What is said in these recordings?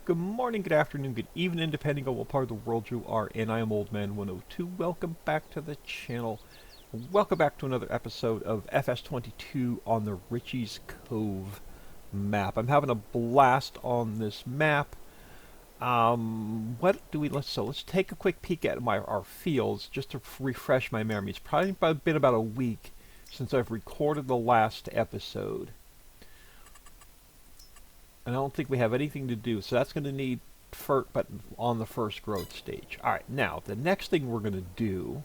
Good morning, good afternoon, good evening, depending on what part of the world you are in. I am Old Man 102. Welcome back to the channel. Welcome back to another episode of FS22 on the Riccis Cove map. I'm having a blast on this map. Let's take a quick peek at our fields just to refresh my memory. It's probably been about a week since I've recorded the last episode. And I don't think we have anything to do, so that's going to need FERT, but on the first growth stage. Alright, now, the next thing we're going to do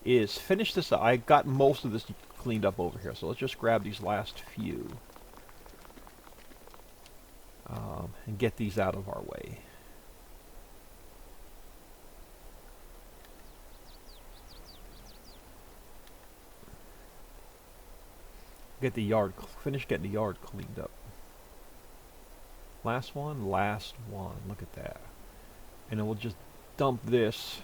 is finish this up. I got most of this cleaned up over here, so let's just grab these last few. And get these out of our way. Get the yard, finish getting the yard cleaned up. Last one, look at that. And then we'll just dump this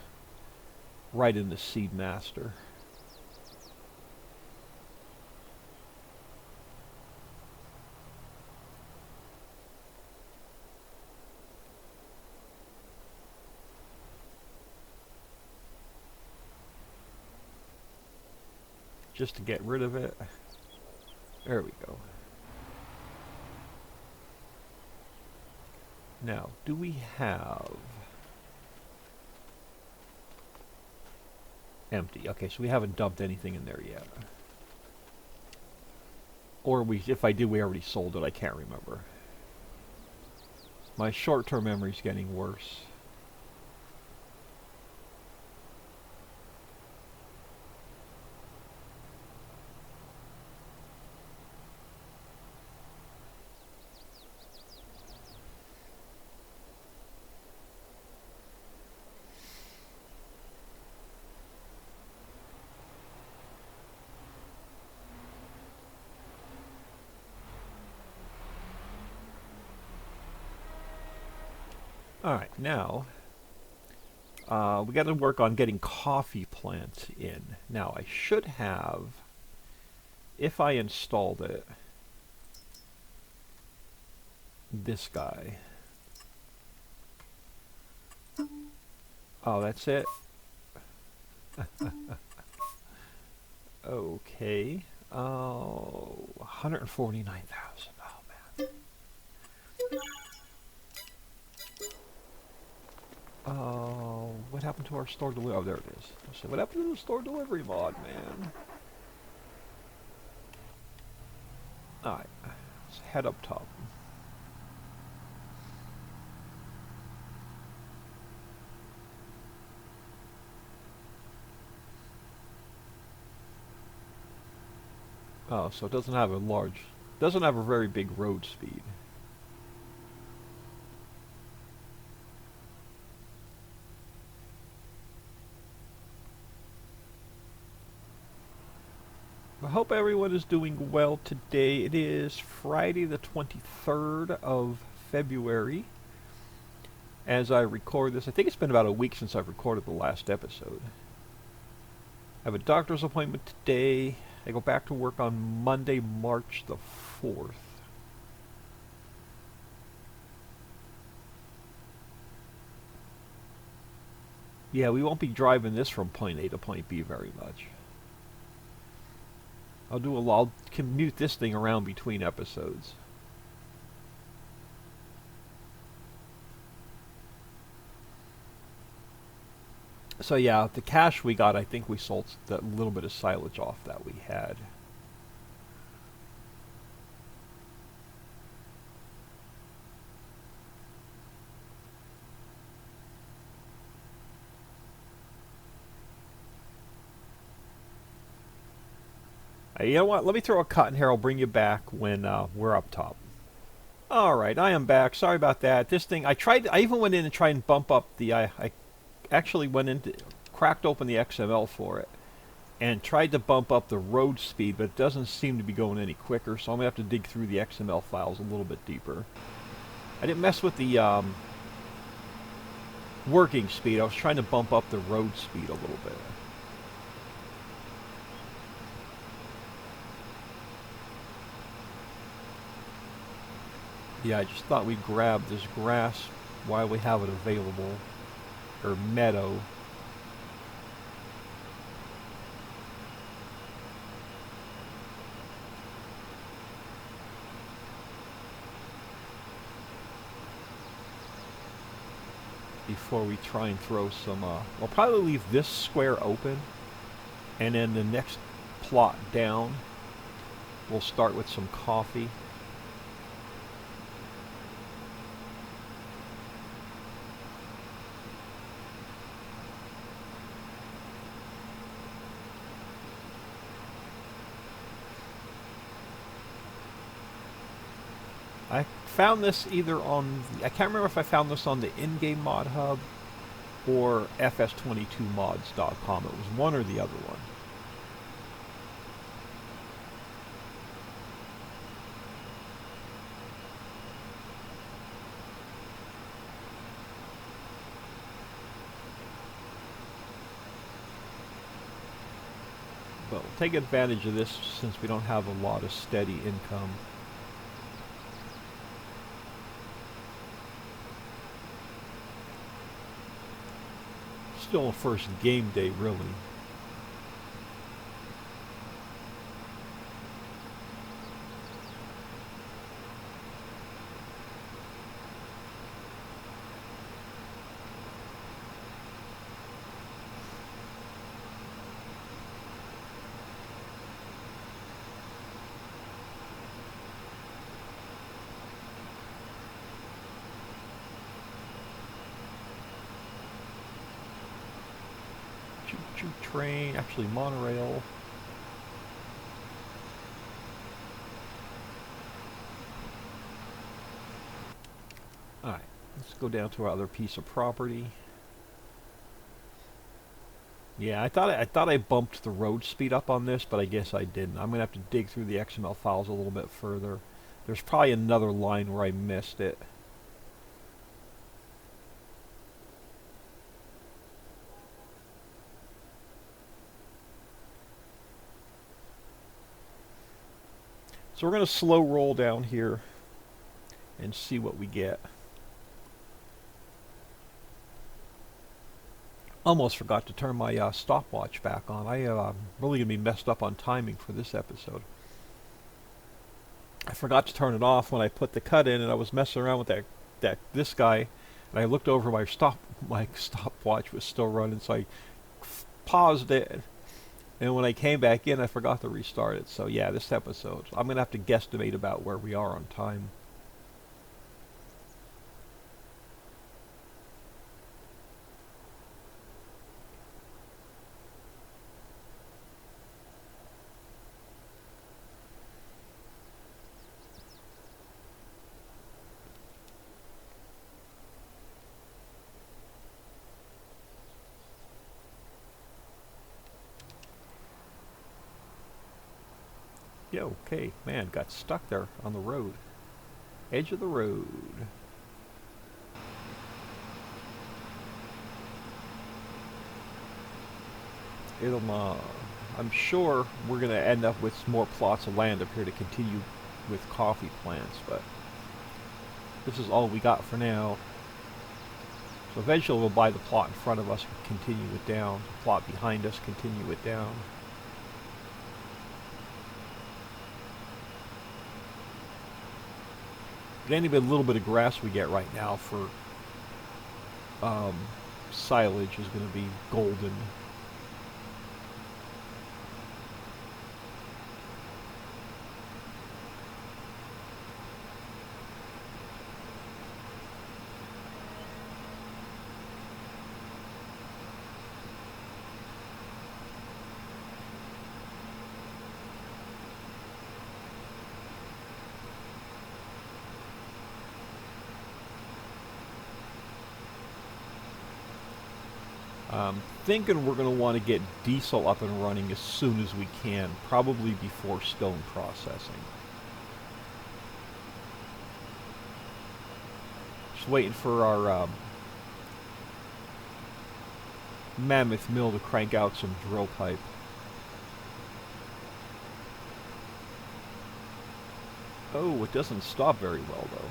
right into Seed Master. Just to get rid of it. There we go. Now, do we have... Empty. Okay, so we haven't dumped anything in there yet. Or if I did, we already sold it. I can't remember. My short-term memory's getting worse. Alright, now, we got to work on getting coffee plants in. Now, I should have, if I installed it, this guy. Oh, that's it? Okay. Oh, 149,000. Oh, man. What happened to our store delivery? Oh, there it is. So what happened to the store delivery mod, man? Alright, let's head up top. Oh, so it doesn't have a very big road speed. I hope everyone is doing well today. It is Friday the 23rd of February as I record this. I think it's been about a week since I've recorded the last episode. I have a doctor's appointment today. I go back to work on Monday, March the 4th. Yeah, we won't be driving this from point A to point B very much. I'll commute this thing around between episodes. So yeah, the cash we got, I think we sold that little bit of silage off that we had. You know what? Let me throw a cut in here. I'll bring you back when we're up top. Alright, I am back. Sorry about that. This thing, I even went in and tried and bump up the... I actually cracked open the XML for it and tried to bump up the road speed, but it doesn't seem to be going any quicker, so I'm going to have to dig through the XML files a little bit deeper. I didn't mess with the working speed. I was trying to bump up the road speed a little bit. Yeah, I just thought we'd grab this grass while we have it available, or meadow. Before we try and throw some, we'll probably leave this square open, and then the next plot down, we'll start with some coffee. I found this either on, I can't remember if I found this on the in-game mod hub or FS22mods.com. It was one or the other one. But we'll take advantage of this since we don't have a lot of steady income. Still a first game day, really. Choo-choo train, actually monorail. Alright, let's go down to our other piece of property. Yeah, I thought I bumped the road speed up on this, but I guess I didn't. I'm gonna have to dig through the XML files a little bit further. There's probably another line where I missed it. So we're going to slow roll down here and see what we get. Almost forgot to turn my stopwatch back on. I'm really going to be messed up on timing for this episode. I forgot to turn it off when I put the cut in, and I was messing around with this guy, and I looked over, my stopwatch was still running, so I paused it. And when I came back in, I forgot to restart it. So yeah, this episode, I'm going to have to guesstimate about where we are on time. Yeah, okay, man, got stuck there on the road. Edge of the road. I'm sure we're going to end up with more plots of land up here to continue with coffee plants, but this is all we got for now. So eventually we'll buy the plot in front of us and continue it down. The plot behind us, continue it down. But any little bit of grass we get right now for silage is going to be golden. Thinking we're going to want to get diesel up and running as soon as we can, probably before stone processing. Just waiting for our mammoth mill to crank out some drill pipe. Oh, it doesn't stop very well though.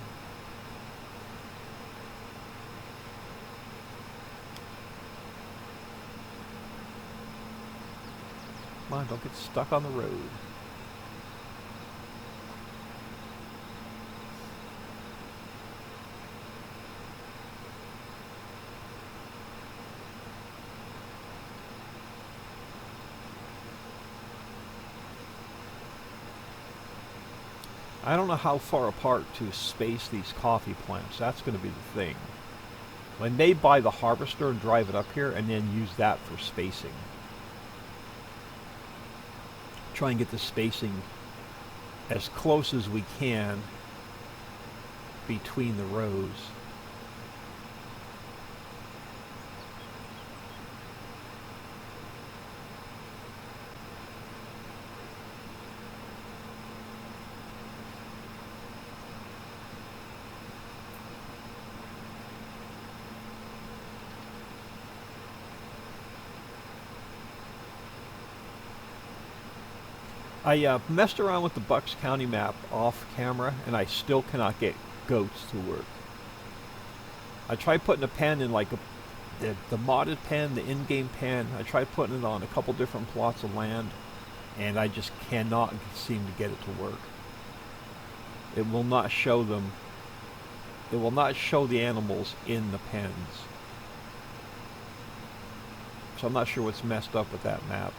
Come on, don't get stuck on the road. I don't know how far apart to space these coffee plants. That's going to be the thing. When they buy the harvester and drive it up here and then use that for spacing. Try and get the spacing as close as we can between the rows. I messed around with the Bucks County map off camera, and I still cannot get goats to work. I tried putting a pen in like the modded pen, the in-game pen. I tried putting it on a couple different plots of land, and I just cannot seem to get it to work. It will not show them. It will not show the animals in the pens. So I'm not sure what's messed up with that map.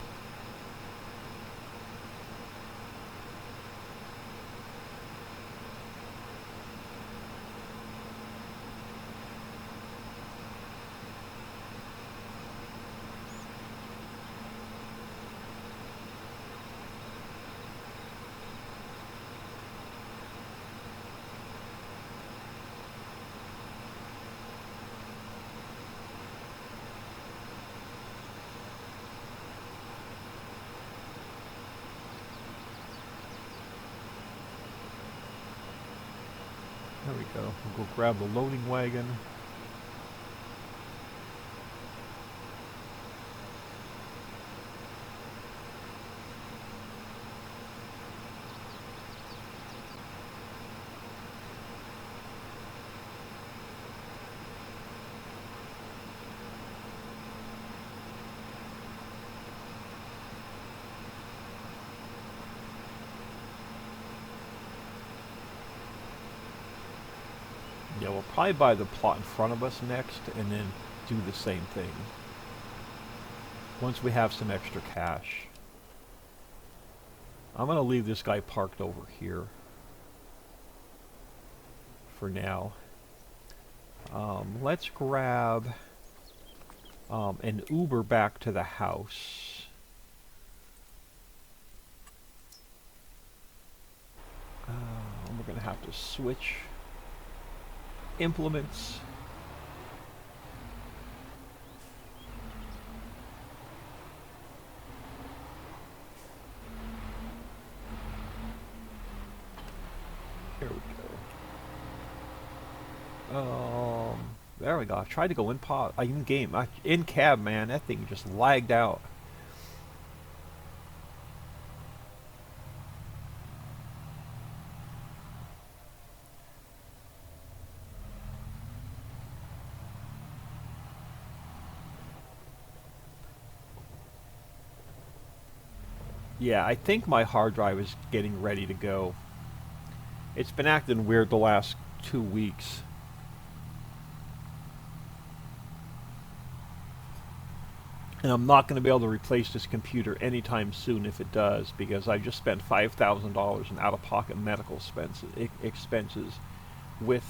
There we go. We'll go grab the loading wagon. Yeah, we'll probably buy the plot in front of us next and then do the same thing once we have some extra cash. I'm going to leave this guy parked over here for now. Let's grab an Uber back to the house. We're going to have to switch implements. Here we go. There we go. I tried to go in game, in cab, man. That thing just lagged out. Yeah, I think my hard drive is getting ready to go. It's been acting weird the last 2 weeks. And I'm not going to be able to replace this computer anytime soon if it does, because I just spent $5,000 in out-of-pocket medical expenses with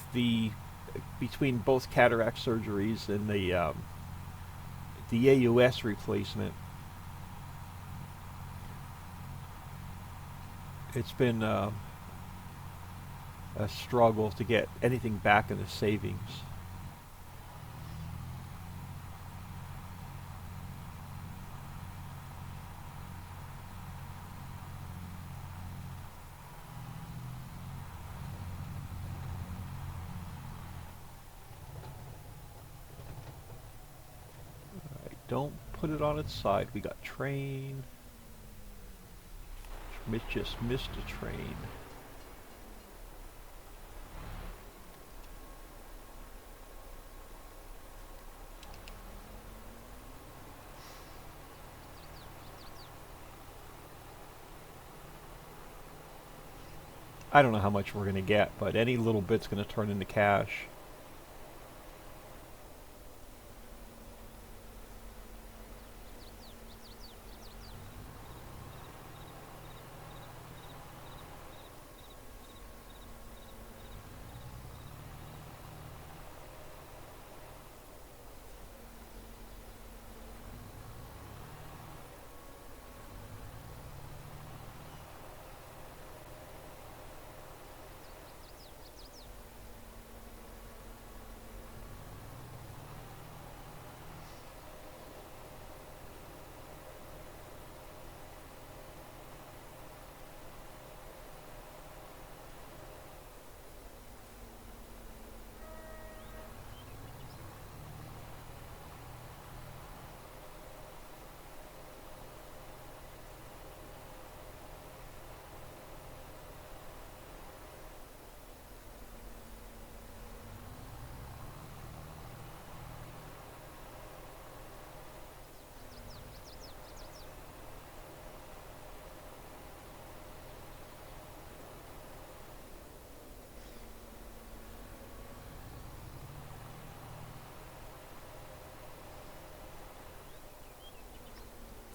between both cataract surgeries and the AUS replacement. It's been a struggle to get anything back in the savings. Alright, don't put it on its side. We got train. Just missed a train. I don't know how much we're going to get, but any little bit's going to turn into cash.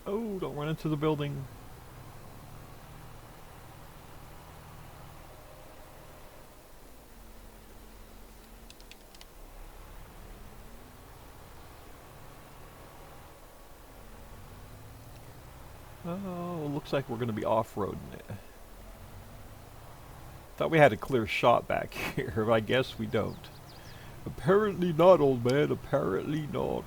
Oh, don't run into the building. Oh, looks like we're going to be off-roading it. Thought we had a clear shot back here, but I guess we don't. Apparently not, old man. Apparently not.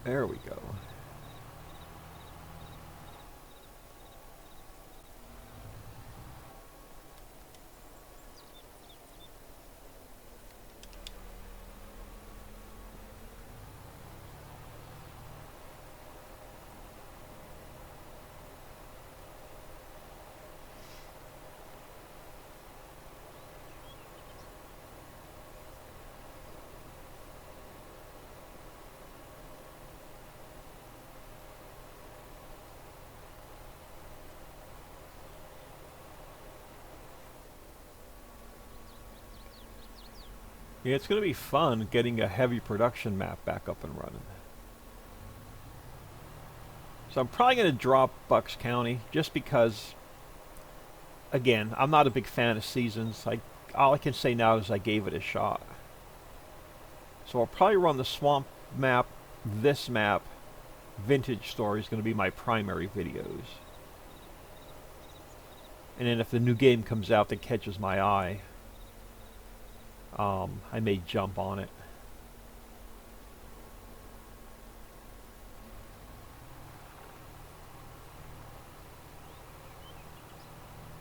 There we go. Yeah, it's going to be fun getting a heavy production map back up and running. So I'm probably going to drop Bucks County just because, again, I'm not a big fan of seasons. All I can say now is I gave it a shot. So I'll probably run the swamp map, this map, vintage story is going to be my primary videos. And then if the new game comes out that catches my eye, I may jump on it.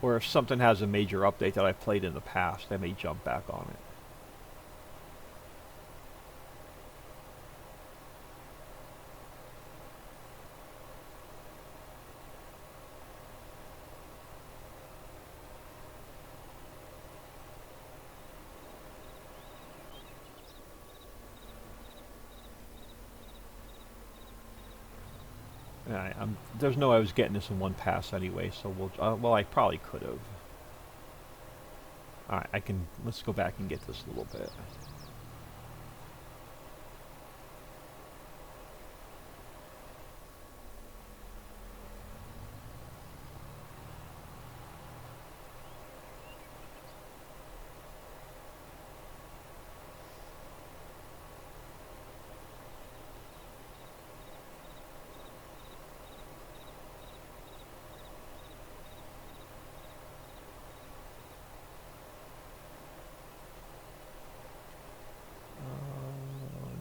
Or if something has a major update that I've played in the past, I may jump back on it. There's no way I was getting this in one pass anyway, so we'll, well, I probably could have. Alright, let's go back and get this a little bit.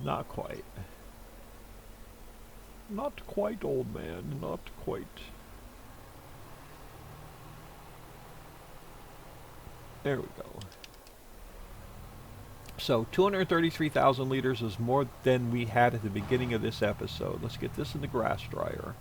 Not quite. Not quite, old man. Not quite. There we go. So 233,000 liters is more than we had at the beginning of this episode. Let's get this in the grass dryer.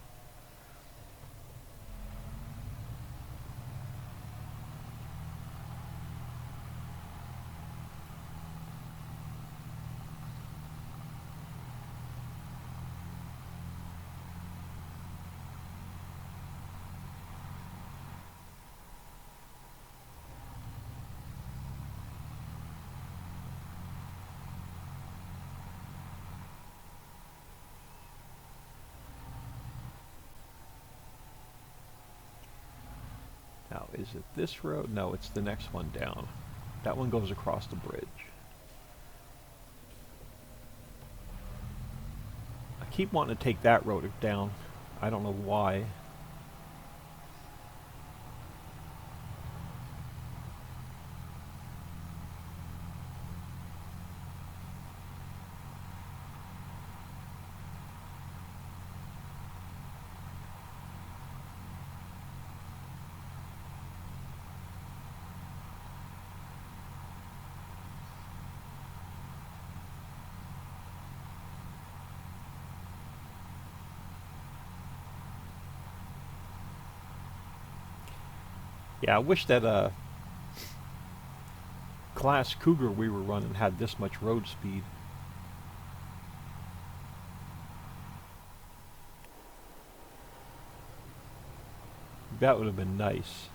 Is it this road? No, it's the next one down. That one goes across the bridge. I keep wanting to take that road down. I don't know why. Yeah, I wish that class Cougar we were running had this much road speed. That would have been nice.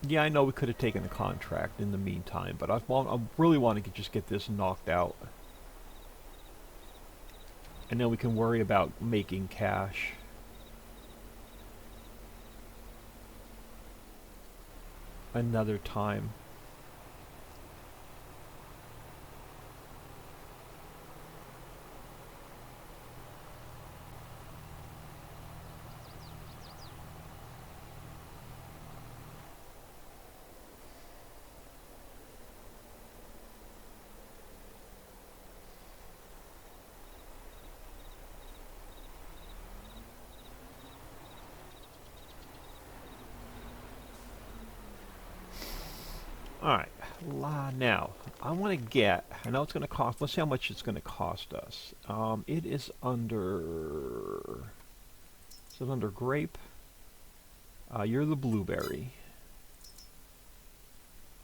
Yeah, I know we could have taken a contract in the meantime, but I really want to just get this knocked out. And then we can worry about making cash. Another time. Alright, now, I want to get, I know it's going to cost, let's see how much it's going to cost us. It is under grape? You're the blueberry.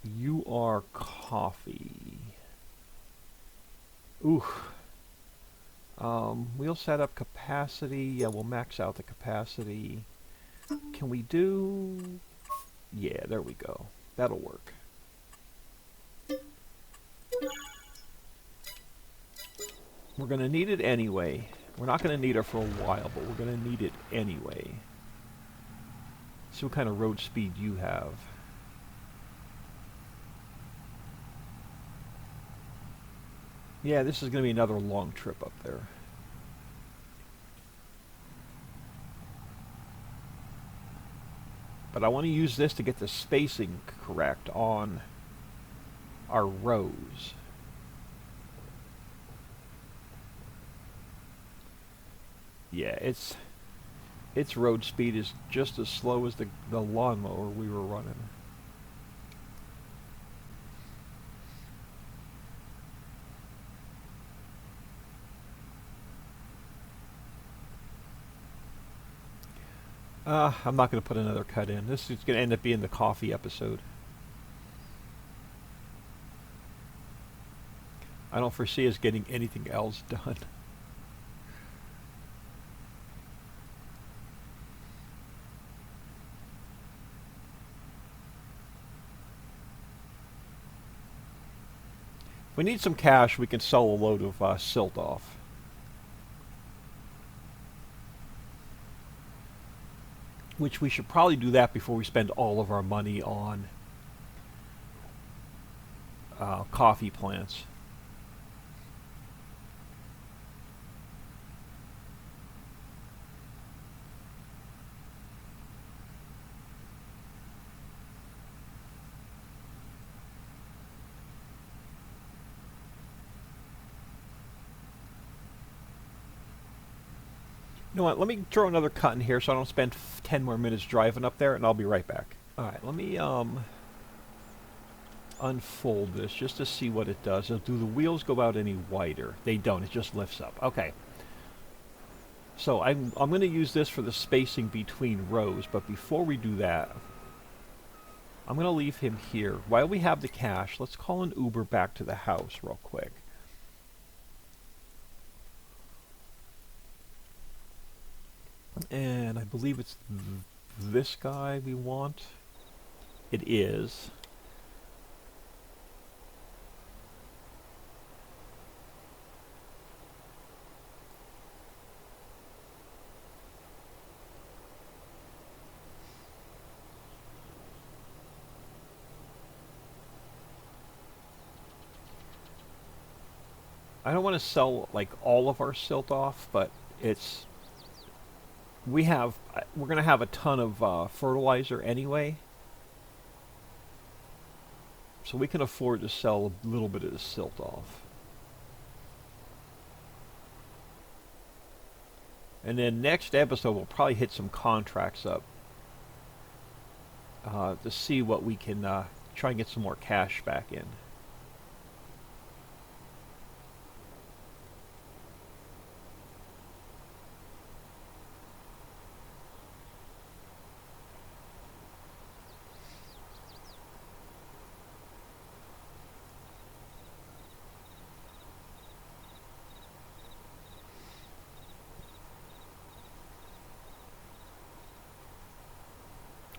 You are coffee. Ooh. We'll set up capacity, yeah, we'll max out the capacity. Can we do, yeah, there we go. That'll work. We're going to need it anyway. We're not going to need it for a while, but we're going to need it anyway. See what kind of road speed you have. Yeah, this is going to be another long trip up there. But I want to use this to get the spacing correct on our rows. Yeah, its road speed is just as slow as the lawnmower we were running. I'm not going to put another cut in. This is going to end up being the coffee episode. I don't foresee us getting anything else done. If we need some cash, we can sell a load of silt off. Which we should probably do that before we spend all of our money on coffee plants. You know what, let me throw another cut in here so I don't spend 10 more minutes driving up there, and I'll be right back. Alright, let me unfold this just to see what it does. Do the wheels go out any wider? They don't, it just lifts up. Okay. So I'm going to use this for the spacing between rows, but before we do that, I'm going to leave him here. While we have the cash, let's call an Uber back to the house real quick. And I believe it's this guy we want. It is. I don't want to sell like all of our silt off, but it's we're going to have a ton of fertilizer anyway, so we can afford to sell a little bit of the silt off. And then next episode we'll probably hit some contracts up to see what we can try and get some more cash back in.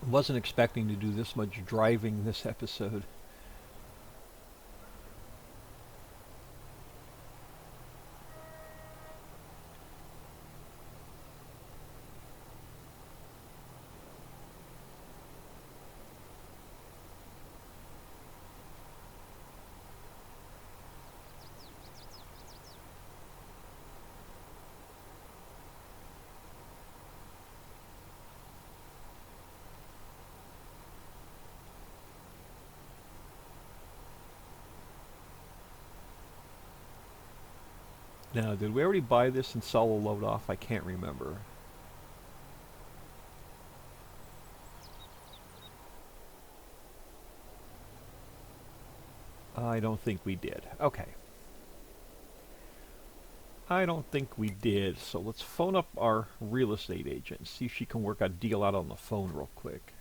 Wasn't expecting to do this much driving this episode. Now, did we already buy this and sell a load off? I can't remember. I don't think we did. Okay. I don't think we did, so let's phone up our real estate agent and see if she can work a deal out on the phone real quick.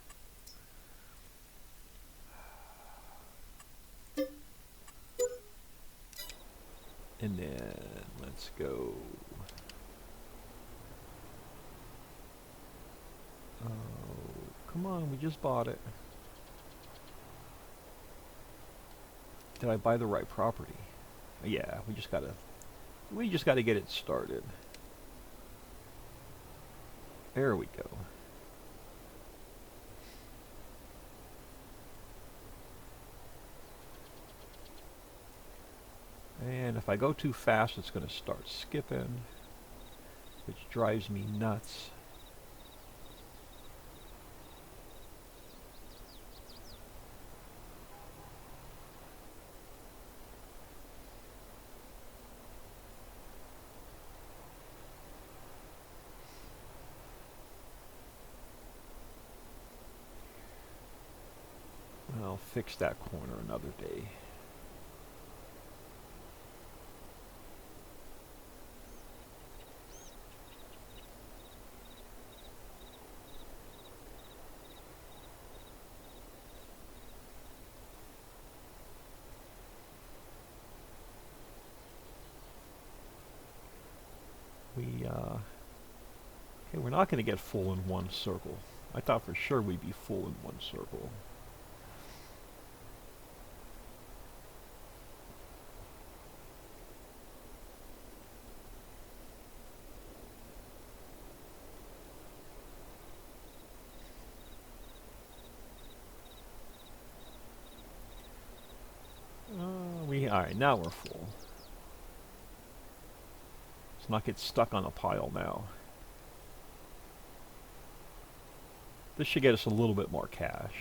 And then let's go. Oh, come on, we just bought it. Did I buy the right property? Yeah, we just gotta get it started. There we go. And if I go too fast, it's going to start skipping, which drives me nuts. I'll fix that corner another day. Okay, we're not going to get full in one circle. I thought for sure we'd be full in one circle. Alright, now we're full. Let's not get stuck on a pile now. This should get us a little bit more cash.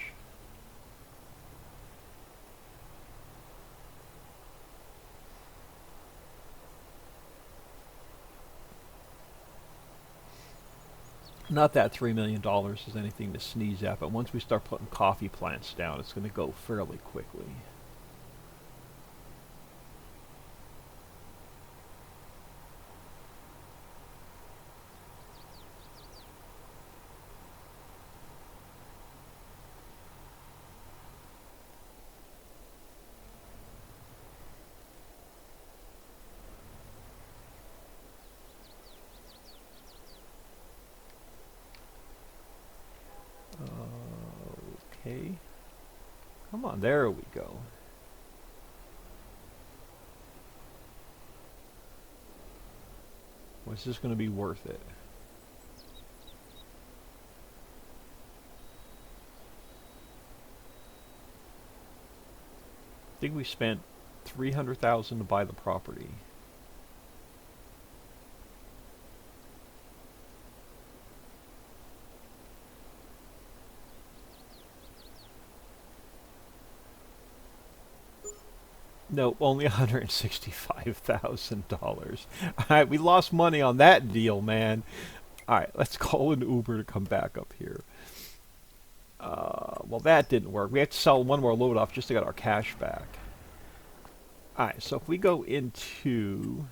Not that $3 million is anything to sneeze at, but once we start putting coffee plants down, it's going to go fairly quickly. Okay. Come on, there we go. Was this going to be worth it? I think we spent $300,000 to buy the property. No, only $165,000. All right, we lost money on that deal, man. All right, let's call an Uber to come back up here. Well, that didn't work. We have to sell one more load off just to get our cash back. All right, so if we go into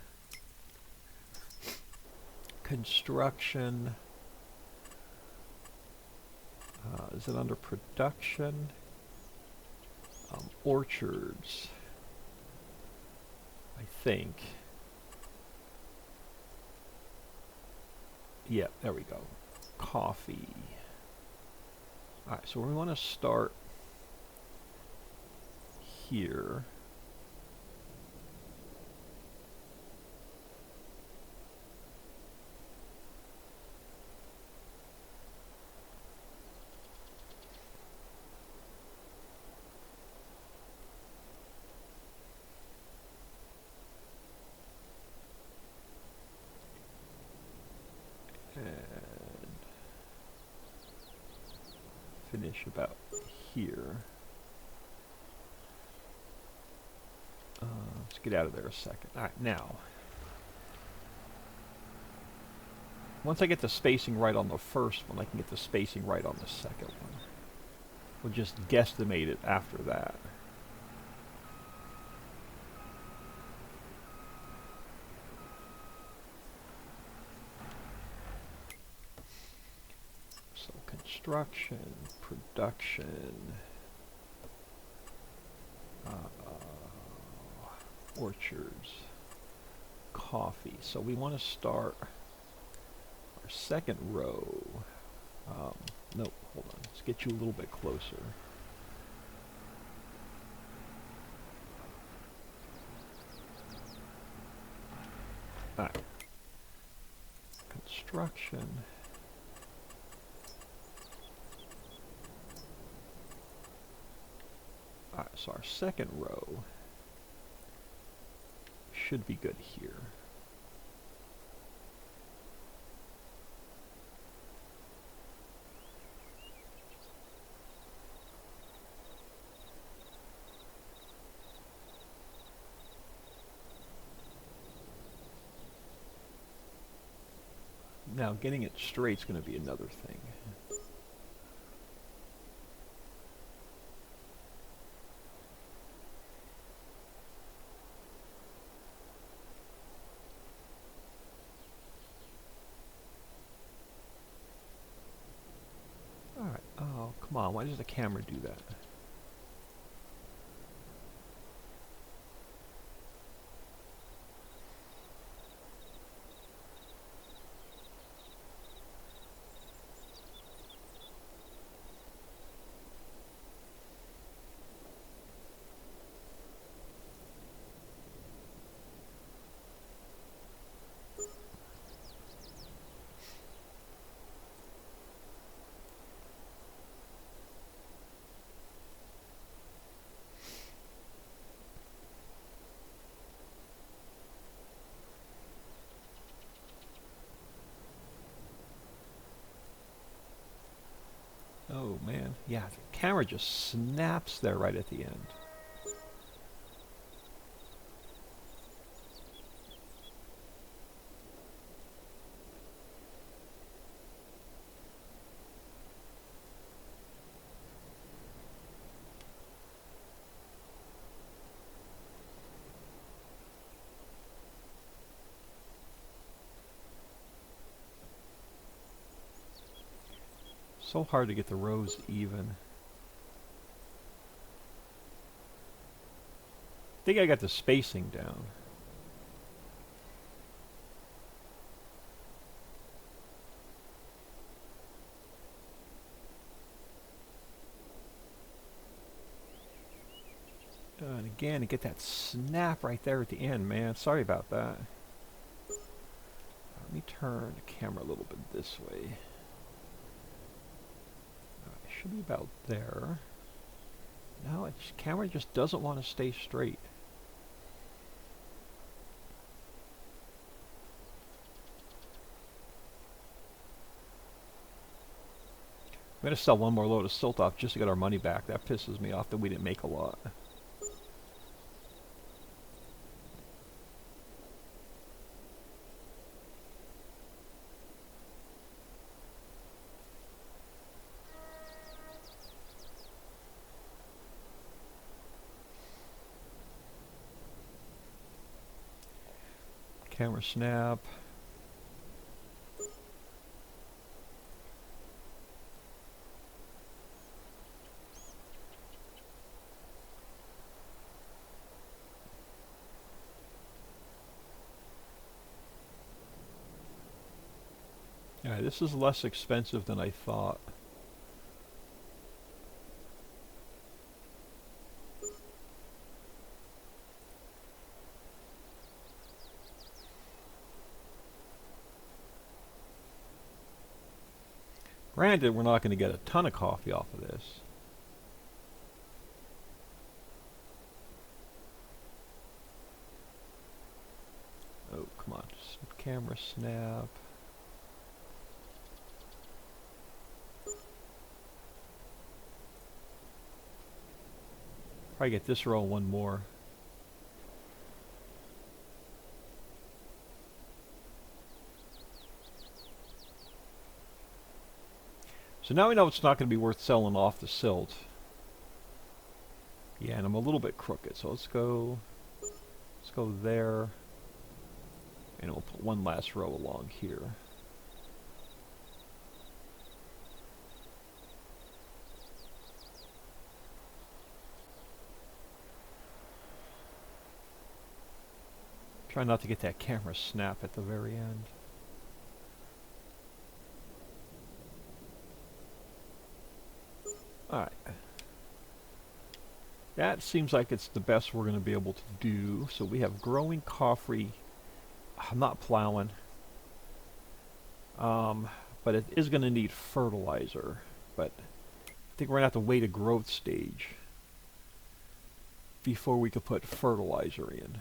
construction, is it under production? Orchards, I think. Yeah, there we go. Coffee. Alright, so we want to start here. Finish about here. Let's get out of there a second. Alright, now. Once I get the spacing right on the first one, I can get the spacing right on the second one. We'll just guesstimate it after that. So construction, production, orchards, coffee. So we want to start our second row. No, hold on. Let's get you a little bit closer. All right. Construction. Alright, so our second row should be good here. Now, getting it straight is going to be another thing. Alright, oh, come on, why does the camera do that? Oh man, yeah, the camera just snaps there right at the end. So hard to get the rows even. I think I got the spacing down. And again, to get that snap right there at the end, man. Sorry about that. Let me turn the camera a little bit this way. Should be about there. No, the camera just doesn't want to stay straight. I'm going to sell one more load of silt off just to get our money back. That pisses me off that we didn't make a lot. Camera snap. Yeah, this is less expensive than I thought. Granted, we're not going to get a ton of coffee off of this. Oh, come on. Just camera snap. Probably get this row one more. So now we know it's not going to be worth selling off the silt. Yeah, and I'm a little bit crooked, so let's go there. And we'll put one last row along here. Try not to get that camera snap at the very end. Alright. That seems like it's the best we're going to be able to do. So we have growing coffee. I'm not plowing. But it is going to need fertilizer. But I think we're going to have to wait a growth stage before we could put fertilizer in.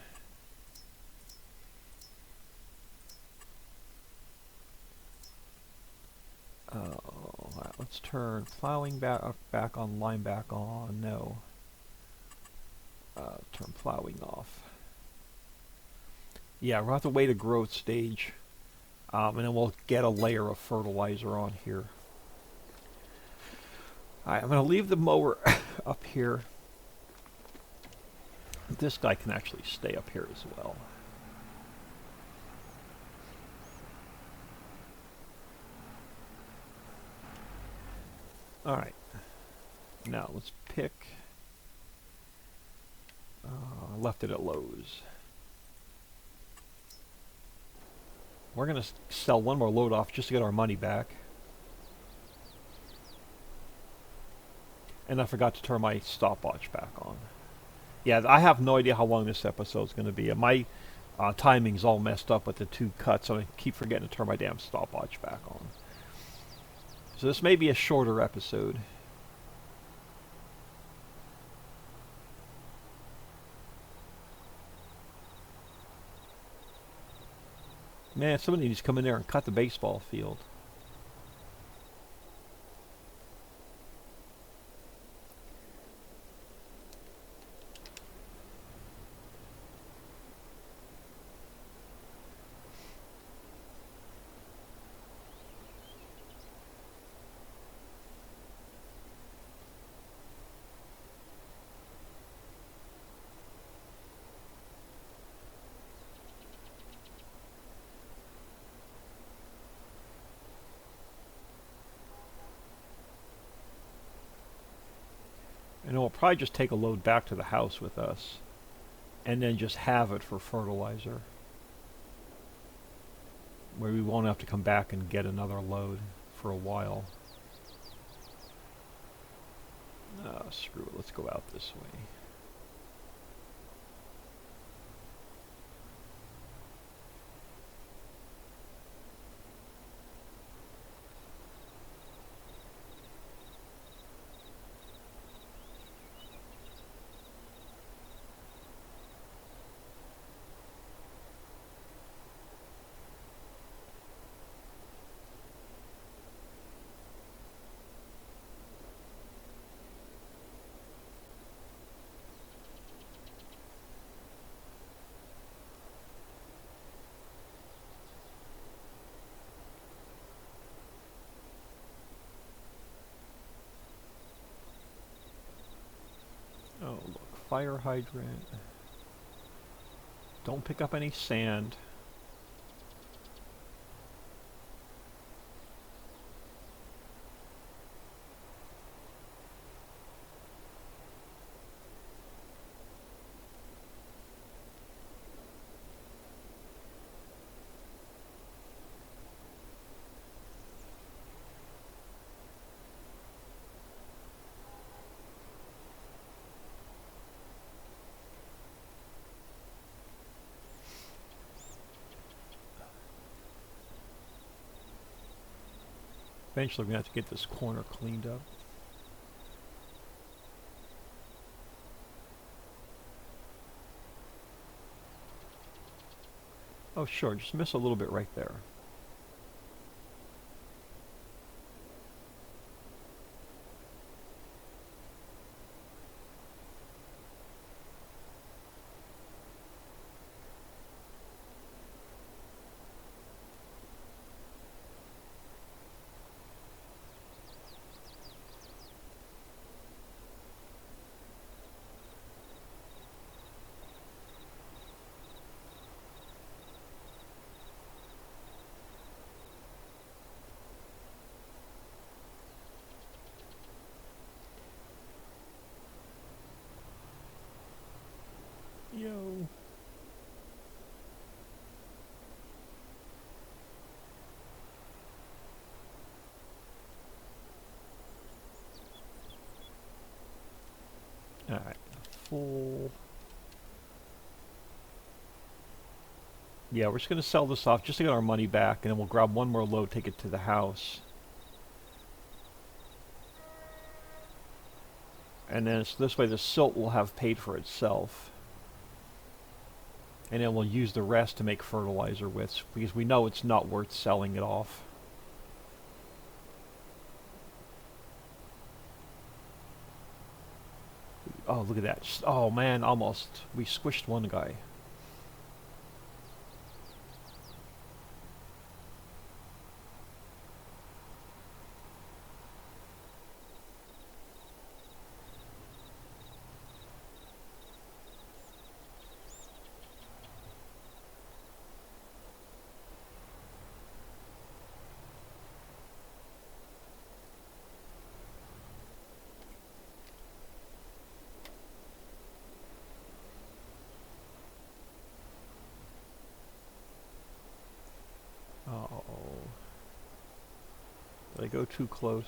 Right, let's turn plowing back on, line back on. No. Turn plowing off. Yeah, we'll have to wait a growth stage. And then we'll get a layer of fertilizer on here. Alright, I'm going to leave the mower up here. This guy can actually stay up here as well. Alright. Now let's pick. I left it at Lowe's. We're going to sell one more load off just to get our money back. And I forgot to turn my stopwatch back on. Yeah, I have no idea how long this episode's going to be. My timing's all messed up with the two cuts, so I keep forgetting to turn my damn stopwatch back on. So this may be a shorter episode. Man, somebody needs to come in there and cut the baseball field. And we'll probably just take a load back to the house with us. And then just have it for fertilizer. Where we won't have to come back and get another load for a while. Screw it, let's go out this way. Oh, look, fire hydrant. Don't pick up any sand. Eventually we're going to have to get this corner cleaned up. Oh sure, just miss a little bit right there. Yo. Alright, full. Yeah, we're just going to sell this off just to get our money back, and then we'll grab one more load, take it to the house. And then so this way the silt will have paid for itself. And then we'll use the rest to make fertilizer with, because we know it's not worth selling it off. Oh, look at that. Oh man, almost. We squished one guy. Uh-oh. Did I go too close?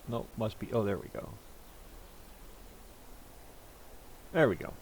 Nope, must be. Oh, there we go. There we go.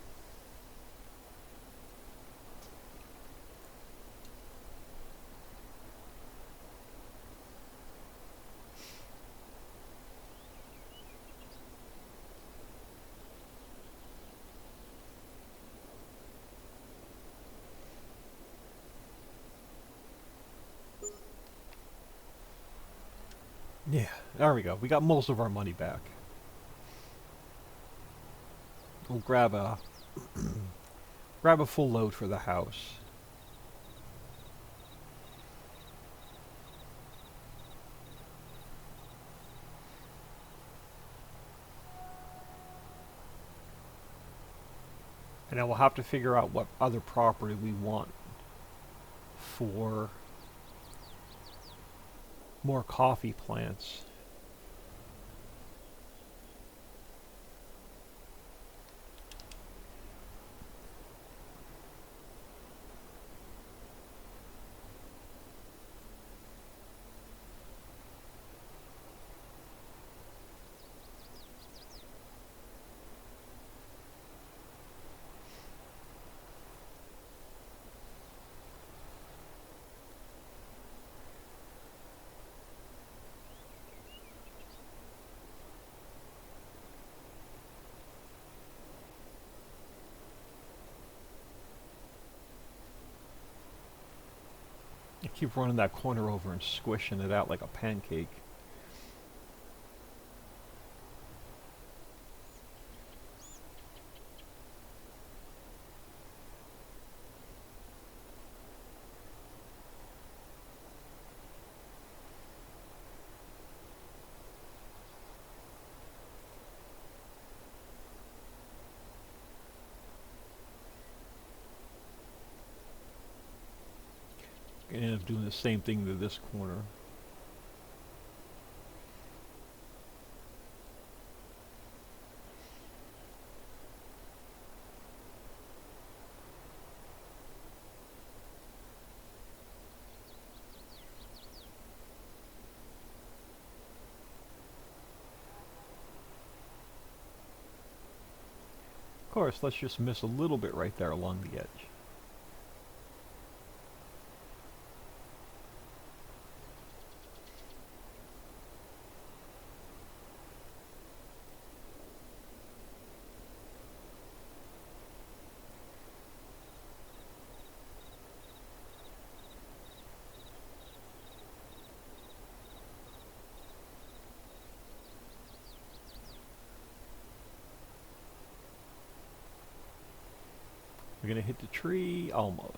Yeah, there we go. We got most of our money back. We'll grab a grab a full load for the house. And then we'll have to figure out what other property we want for more coffee plants. I keep running that corner over and squishing it out like a pancake. Gonna end up doing the same thing to this corner. Of course, let's just miss a little bit right there along the edge. We're gonna hit the tree almost.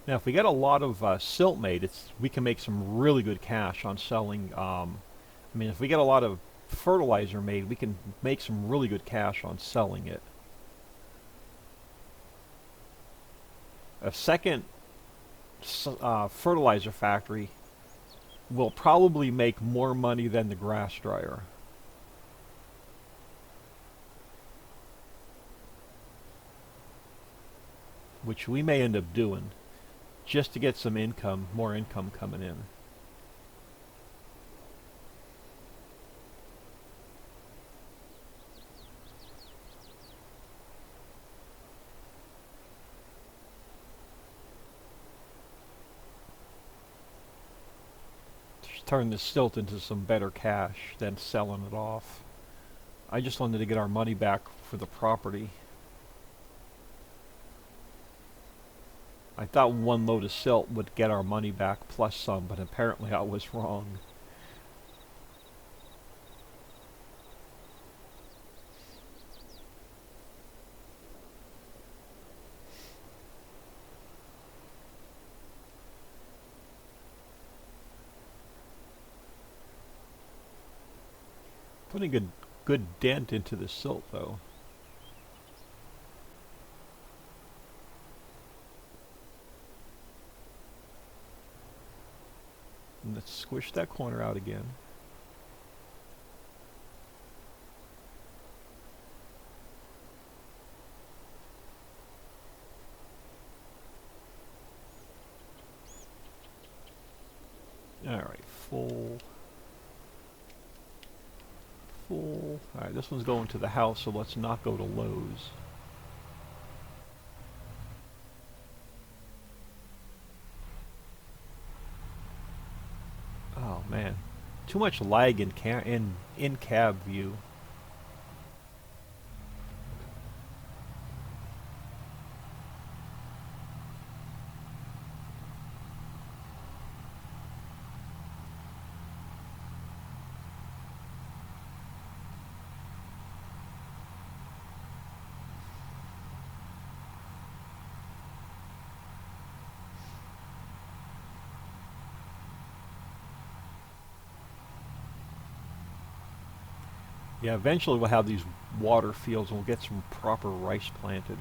Now, if we get a lot of silt made, we can make some really good cash on selling. I mean, if we get a lot of fertilizer made, we can make some really good cash on selling it. A second fertilizer factory will probably make more money than the grass dryer. Which we may end up doing, just to get some income, more income coming in. Just turn this silt into some better cash than selling it off. I just wanted to get our money back for the property. I thought one load of silt would get our money back plus some, but apparently I was wrong. Putting a good dent into the silt though. And let's squish that corner out again. Alright, full. Alright, this one's going to the house, so let's not go to Lowe's. Oh man, too much lag in cab view. Yeah, eventually we'll have these water fields and we'll get some proper rice planted.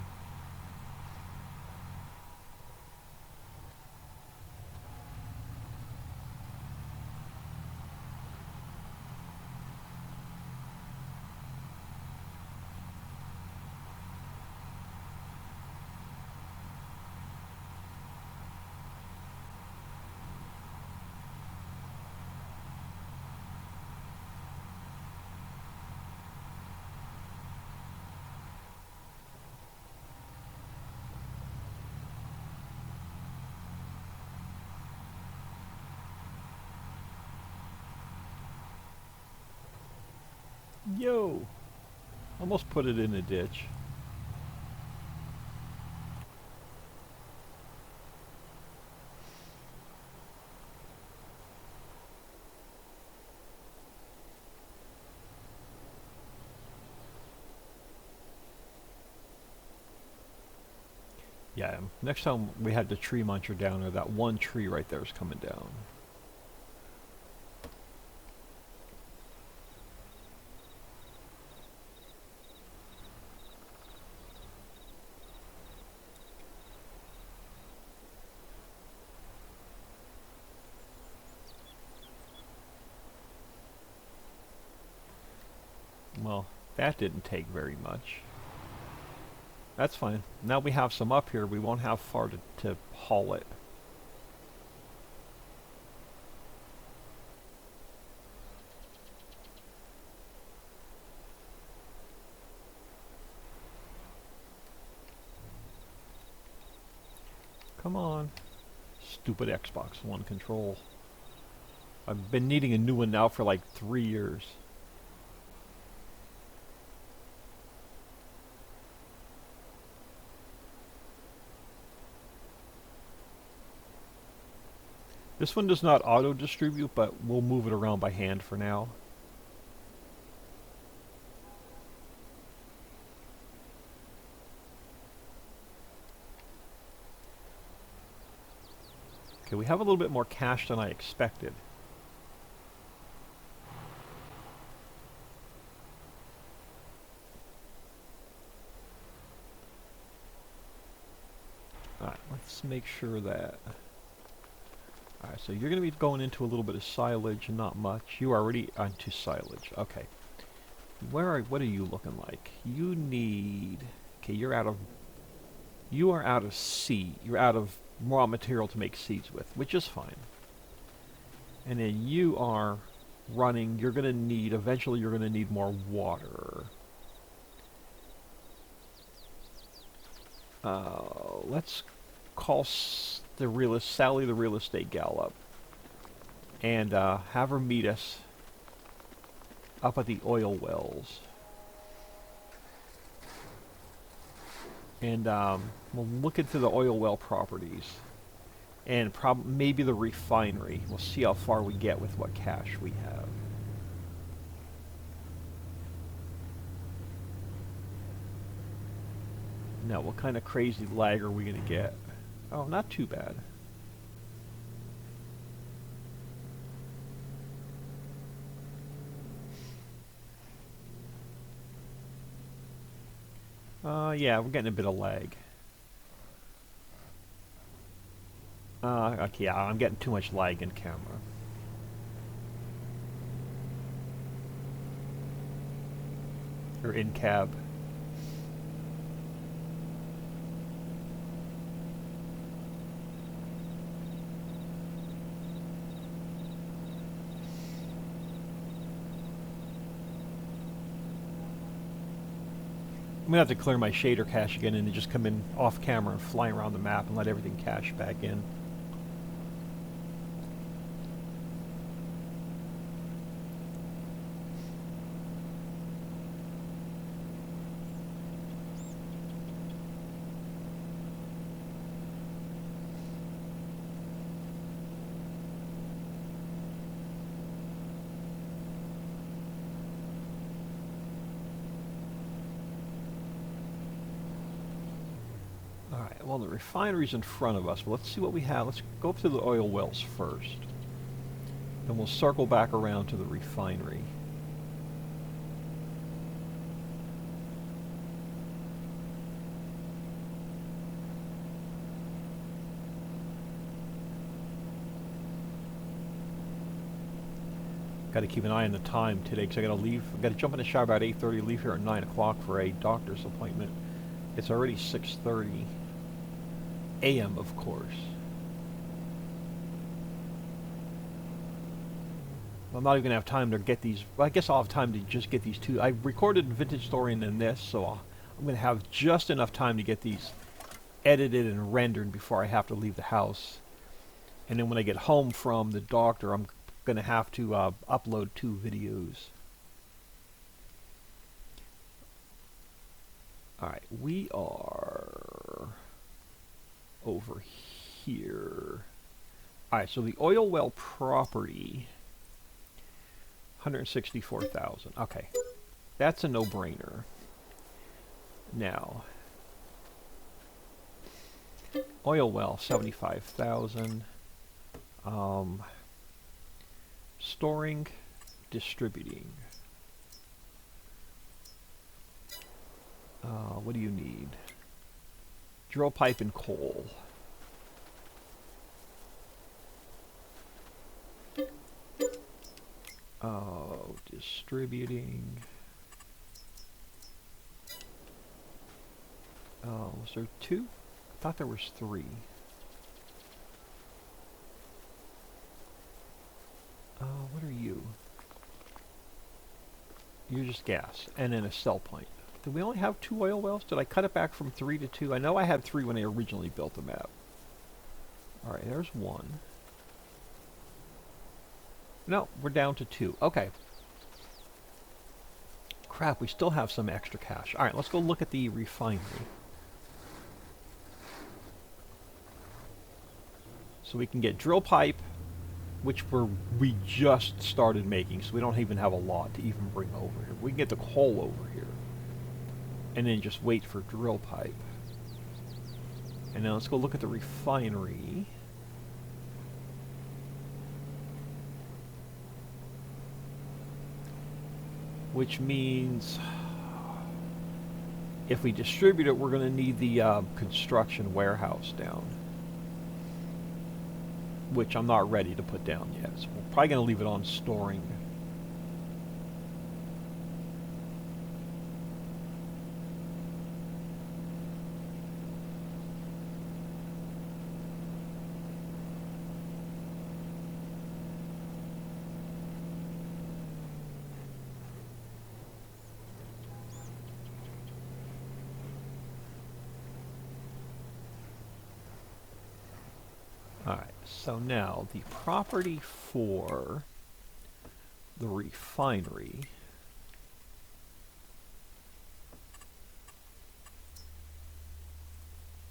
Yo! Almost put it in a ditch. Yeah, next time we had the tree muncher down there, that one tree right there is coming down. Well, that didn't take very much. That's fine. Now we have some up here, we won't have far to haul it. Come on. Stupid Xbox One control. I've been needing a new one now for like 3 years. This one does not auto-distribute, but we'll move it around by hand for now. Okay, we have a little bit more cash than I expected. Alright, let's make sure that... Alright, so you're going to be going into a little bit of silage, not much. You are already onto silage. Okay. What are you looking like? You need... Okay, you are out of seed. You're out of raw material to make seeds with, which is fine. And then you are running, you're going to need, eventually you're going to need more water. Let's call Sally the real estate gal up and have her meet us up at the oil wells. And we'll look into the oil well properties and maybe the refinery. We'll see how far we get with what cash we have. Now, what kind of crazy lag are we going to get? Oh, not too bad. Yeah, we're getting a bit of lag. Okay, yeah, I'm getting too much lag in camera. Or in cab. I'm going to have to clear my shader cache again and then just come in off camera and fly around the map and let everything cache back in. Alright, well the refinery's in front of us, but let's see what we have. Let's go up to the oil wells first. Then we'll circle back around to the refinery. Got to keep an eye on the time today because I got to leave. I got to jump in the shower about 8:30, leave here at 9 o'clock for a doctor's appointment. It's already 6:30 a.m. of course. I'm not even gonna have time to get these. Well, I guess I'll have time to just get these two. I recorded Vintage Story and then this, so I'm gonna have just enough time to get these edited and rendered before I have to leave the house. And then when I get home from the doctor, I'm gonna have to upload 2 videos. Alright, we are over here. Alright, so the oil well property, 164,000. Okay, that's a no-brainer. Now, oil well, 75,000. Storing, distributing. What do you need? Drill pipe and coal. Oh, distributing. Oh, was there 2? I thought there was 3. What are you? You're just gas, and then a sell point. Do we only have 2 oil wells? Did I cut it back from 3 to 2? I know I had 3 when I originally built the map. Alright, there's 1. No, we're down to 2. Okay. Crap, we still have some extra cash. Alright, let's go look at the refinery. So we can get drill pipe, which we just started making, so we don't even have a lot to even bring over here. We can get the coal over here, and then just wait for drill pipe. And now let's go look at the refinery. Which means if we distribute it, we're going to need the construction warehouse down, which I'm not ready to put down yet. So we're probably going to leave it on storing. Alright, so now the property for the refinery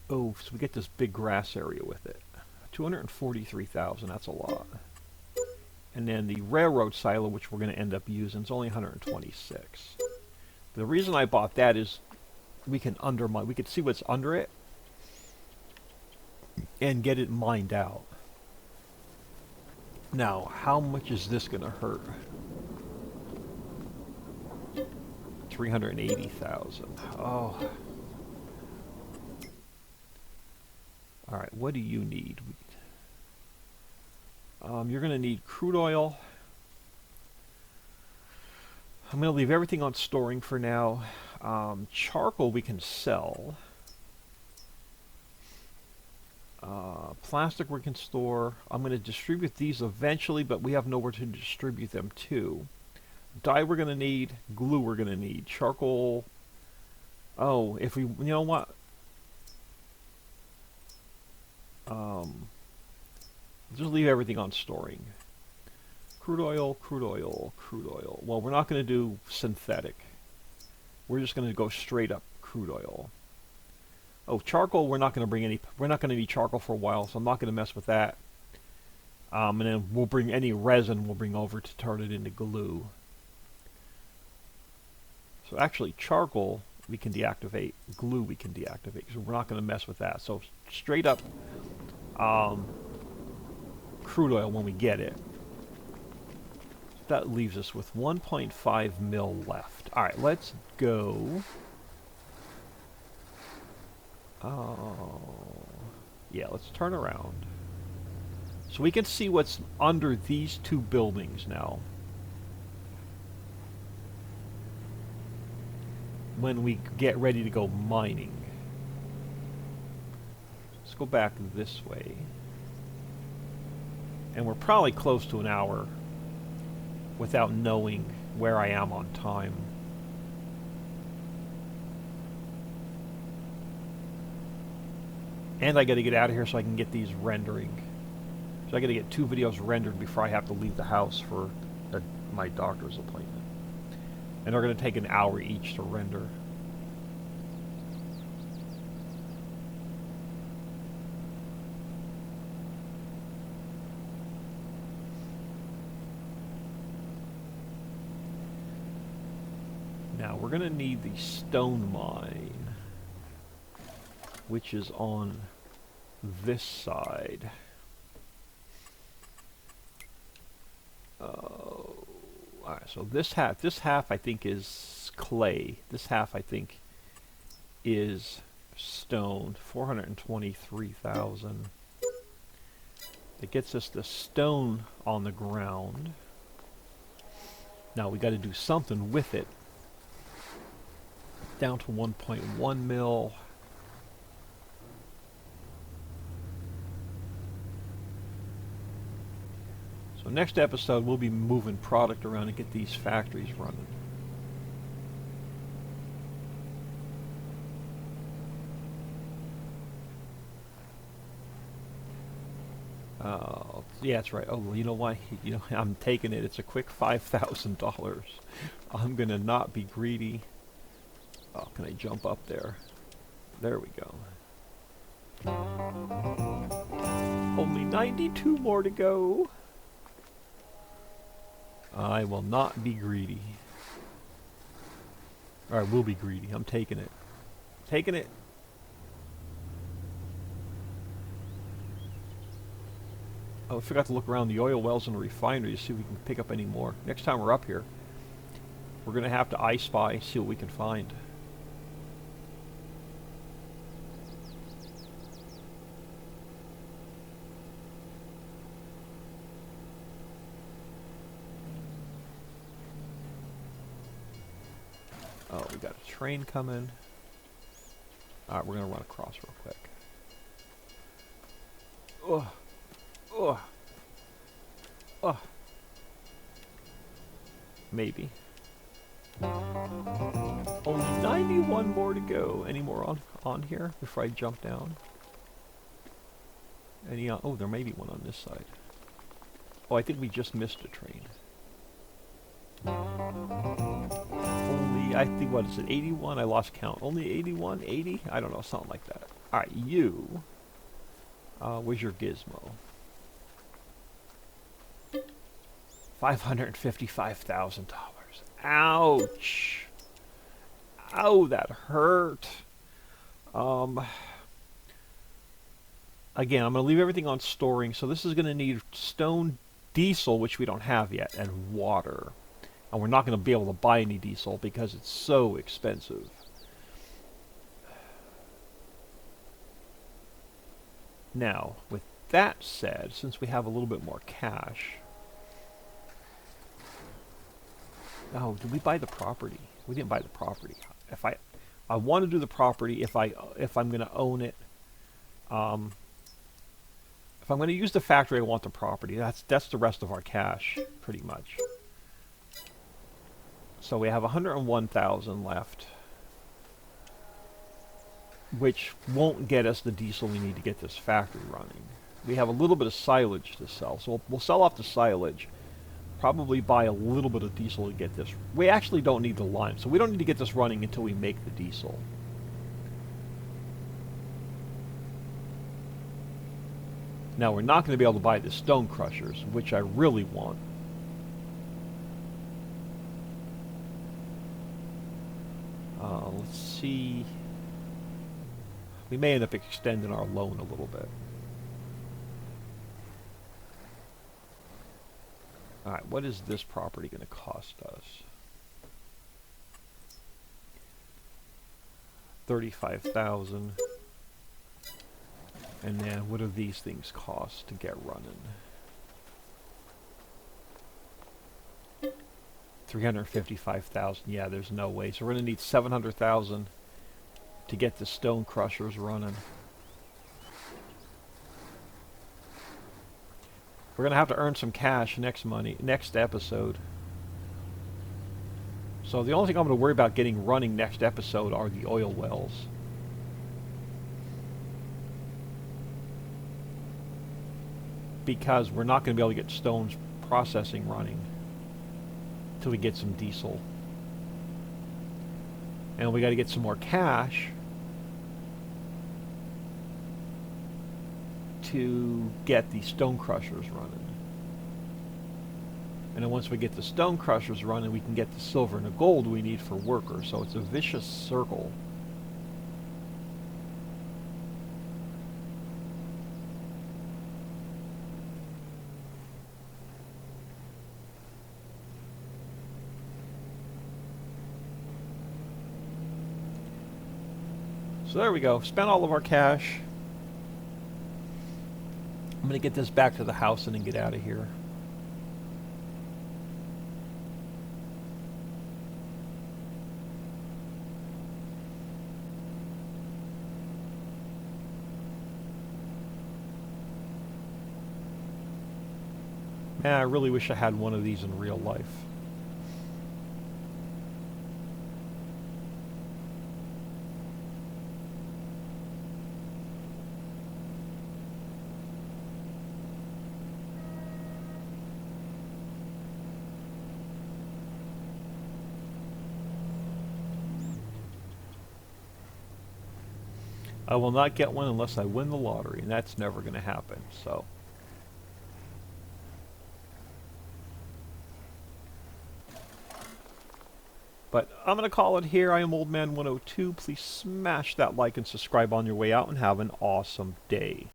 so we get this big grass area with it. 243,000, that's a lot. And then the railroad silo, which we're going to end up using, is only 126. The reason I bought that is we can undermine, we can see what's under it and get it mined out. Now, how much is this going to hurt? 380,000. Oh. Alright, what do you need? You're going to need crude oil. I'm going to leave everything on storing for now. Charcoal we can sell. Plastic we can store. I'm going to distribute these eventually, but we have nowhere to distribute them to. Dye we're going to need. Glue we're going to need. Charcoal. Oh, if we, you know what? Just leave everything on storing. Crude oil, crude oil, crude oil. Well, we're not going to do synthetic. We're just going to go straight up crude oil. Oh, charcoal, we're not going to bring any, we're not going to need charcoal for a while, so I'm not going to mess with that. And then we'll bring any resin we'll bring over to turn it into glue. So actually, charcoal we can deactivate, glue we can deactivate, because we're not going to mess with that. So straight up crude oil when we get it. That leaves us with 1.5 mil left. Alright, let's go. Oh, yeah, let's turn around. So we can see what's under these two buildings now. When we get ready to go mining. Let's go back this way. And we're probably close to an hour without knowing where I am on time. And I got to get out of here so I can get these rendering. So I got to get 2 videos rendered before I have to leave the house for my doctor's appointment. And they're going to take an hour each to render. Now we're going to need the stone mine, which is on this side. Alright, so this half I think is clay. This half I think is stone. 423,000. It gets us the stone on the ground. Now we got to do something with it. Down to 1.1 mil. So next episode we'll be moving product around and get these factories running. Yeah, that's right. Oh, you know why? You know, I'm taking it. It's a quick $5,000. I'm gonna not be greedy. Oh, can I jump up there? There we go. Only 92 more to go. I will not be greedy. Or I will be greedy. I'm taking it. Taking it. Oh, I forgot to look around the oil wells and the refinery to see if we can pick up any more. Next time we're up here, we're going to have to I Spy, see what we can find. Oh, we got a train coming. Alright, we're going to run across real quick. Ugh. Ugh. Ugh. Maybe. Only 91 more to go. Any more on here before I jump down? Any oh, there may be one on this side. Oh, I think we just missed a train. Only, I think, what is it, 81? I lost count. Only 81? 80? I don't know, something like that. Alright, you. Where's your gizmo? $555,000. Ouch! Ow, that hurt. Again, I'm going to leave everything on storing, so this is going to need stone diesel, which we don't have yet, and water. And we're not going to be able to buy any diesel because it's so expensive. Now, with that said, since we have a little bit more cash... Oh, did we buy the property? We didn't buy the property. If I want to do the property if I'm going to own it. If I'm going to use the factory, I want the property. That's the rest of our cash, pretty much. So we have 101,000 left, which won't get us the diesel we need to get this factory running. We have a little bit of silage to sell, so we'll sell off the silage. Probably buy a little bit of diesel to get this. We actually don't need the lime, so we don't need to get this running until we make the diesel. Now, we're not going to be able to buy the stone crushers, which I really want. Let's see. We may end up extending our loan a little bit. Alright, what is this property going to cost us? 35,000. And then what do these things cost to get running? 355,000. Yeah, there's no way. So we're going to need 700,000 to get the stone crushers running. We're going to have to earn some cash next episode. So the only thing I'm going to worry about getting running next episode are the oil wells. Because we're not going to be able to get stones processing running until we get some diesel. And we got to get some more cash to get the stone crushers running. And then once we get the stone crushers running, we can get the silver and the gold we need for workers. So it's a vicious circle. So there we go. Spent all of our cash. I'm going to get this back to the house and then get out of here. Man, I really wish I had one of these in real life. I will not get one unless I win the lottery, and that's never going to happen, so. But I'm going to call it here. I am Old Man 102. Please smash that like and subscribe on your way out and have an awesome day.